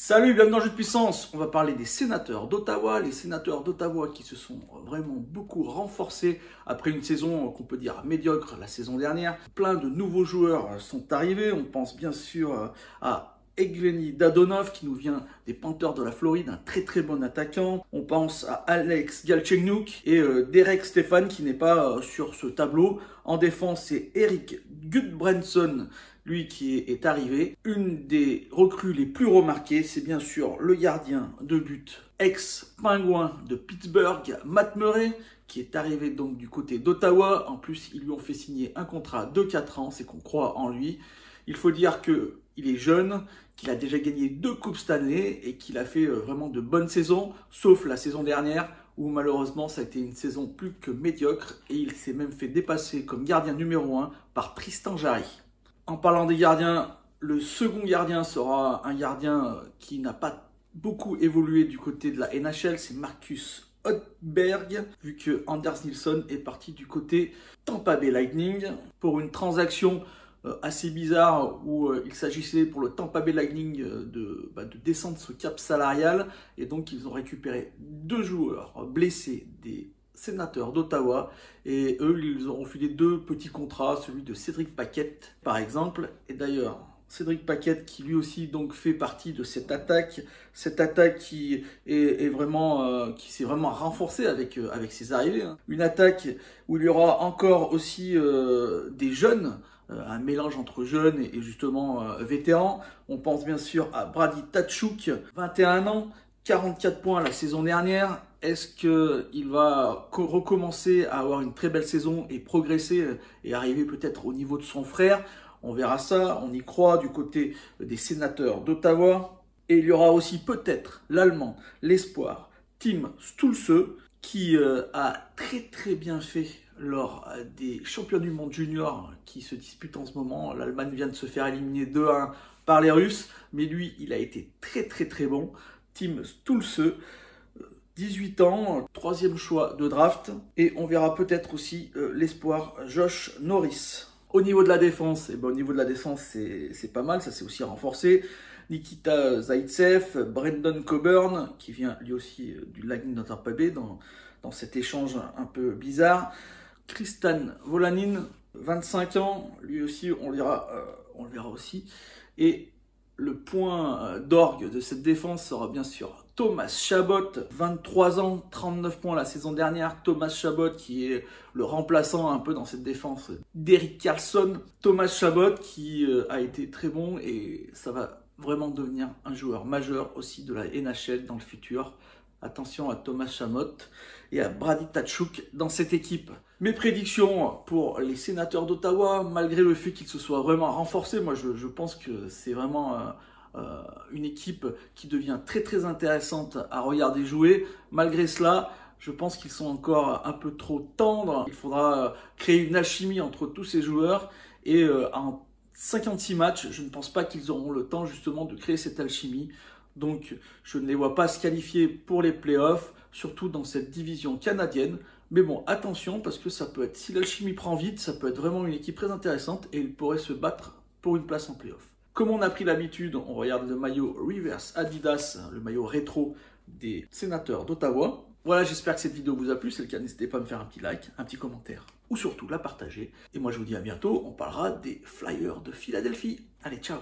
Salut, bienvenue dans Jeu de Puissance. On va parler des sénateurs d'Ottawa. Les sénateurs d'Ottawa qui se sont vraiment beaucoup renforcés après une saison qu'on peut dire médiocre la saison dernière. Plein de nouveaux joueurs sont arrivés. On pense bien sûr à Evgeny Dadonov qui nous vient des Panthers de la Floride, un très bon attaquant. On pense à Alex Galchenyuk et Derek Stepan qui n'est pas sur ce tableau. En défense, c'est Erik Gudbranson, lui qui est arrivé. Une des recrues les plus remarquées, c'est bien sûr le gardien de but ex-pingouin de Pittsburgh, Matt Murray, qui est arrivé donc du côté d'Ottawa. En plus, ils lui ont fait signer un contrat de 4 ans, c'est qu'on croit en lui. Il faut dire qu'il est jeune, qu'il a déjà gagné 2 Coupes Stanley et qu'il a fait vraiment de bonnes saisons, sauf la saison dernière où malheureusement ça a été une saison plus que médiocre et il s'est même fait dépasser comme gardien numéro 1 par Tristan Jarry. En parlant des gardiens, le second gardien sera un gardien qui n'a pas beaucoup évolué du côté de la NHL, c'est Marcus Högberg, vu que Anders Nilsson est parti du côté Tampa Bay Lightning pour une transaction assez bizarre où il s'agissait pour le Tampa Bay Lightning de descendre ce cap salarial et donc ils ont récupéré 2 joueurs blessés des sénateurs d'Ottawa et eux ils ont refusé 2 petits contrats, celui de Cédric Paquette par exemple. Et d'ailleurs Cédric Paquette qui lui aussi donc fait partie de cette attaque qui est vraiment qui s'est vraiment renforcée avec ses arrivées. Une attaque où il y aura encore aussi des jeunes, un mélange entre jeunes et justement vétérans. On pense bien sûr à Brady Tkachuk, 21 ans, 44 points la saison dernière. Est-ce qu'il va recommencer à avoir une très belle saison et progresser et arriver peut-être au niveau de son frère? On verra ça, on y croit du côté des sénateurs d'Ottawa. Et il y aura aussi peut-être l'Allemand, l'espoir, Tim Stützle, qui a très bien fait lors des championnats du monde junior qui se disputent en ce moment. L'Allemagne vient de se faire éliminer 2-1 par les Russes, mais lui, il a été très bon. Tim Stützle, 18 ans, 3e choix de draft. Et on verra peut-être aussi l'espoir Josh Norris. Au niveau de la défense, c'est pas mal, ça s'est aussi renforcé. Nikita Zaitsev, Brendan Coburn, qui vient lui aussi du Lightning de Tampa Bay dans cet échange un peu bizarre. Tristan Volanin, 25 ans, lui aussi on le verra aussi. Et le point d'orgue de cette défense sera bien sûr Thomas Chabot, 23 ans, 39 points la saison dernière. Thomas Chabot qui est le remplaçant un peu dans cette défense d'Erik Karlsson. Thomas Chabot qui a été très bon et ça va vraiment devenir un joueur majeur aussi de la NHL dans le futur. Attention à Thomas Chabot et à Brady Tkachuk dans cette équipe. Mes prédictions pour les sénateurs d'Ottawa, malgré le fait qu'ils se soient vraiment renforcés, moi je pense que c'est vraiment une équipe qui devient très intéressante à regarder jouer. Malgré cela, je pense qu'ils sont encore un peu trop tendres. Il faudra créer une alchimie entre tous ces joueurs et en 56 matchs, je ne pense pas qu'ils auront le temps justement de créer cette alchimie. Donc je ne les vois pas se qualifier pour les playoffs, surtout dans cette division canadienne. Mais bon, attention, parce que ça peut être, si l'alchimie prend vite, ça peut être vraiment une équipe très intéressante et ils pourraient se battre pour une place en playoff. Comme on a pris l'habitude, on regarde le maillot Reverse Adidas, le maillot rétro des sénateurs d'Ottawa. Voilà, j'espère que cette vidéo vous a plu. Si c'est le cas, n'hésitez pas à me faire un petit like, un petit commentaire ou surtout la partager. Et moi, je vous dis à bientôt. On parlera des Flyers de Philadelphie. Allez, ciao!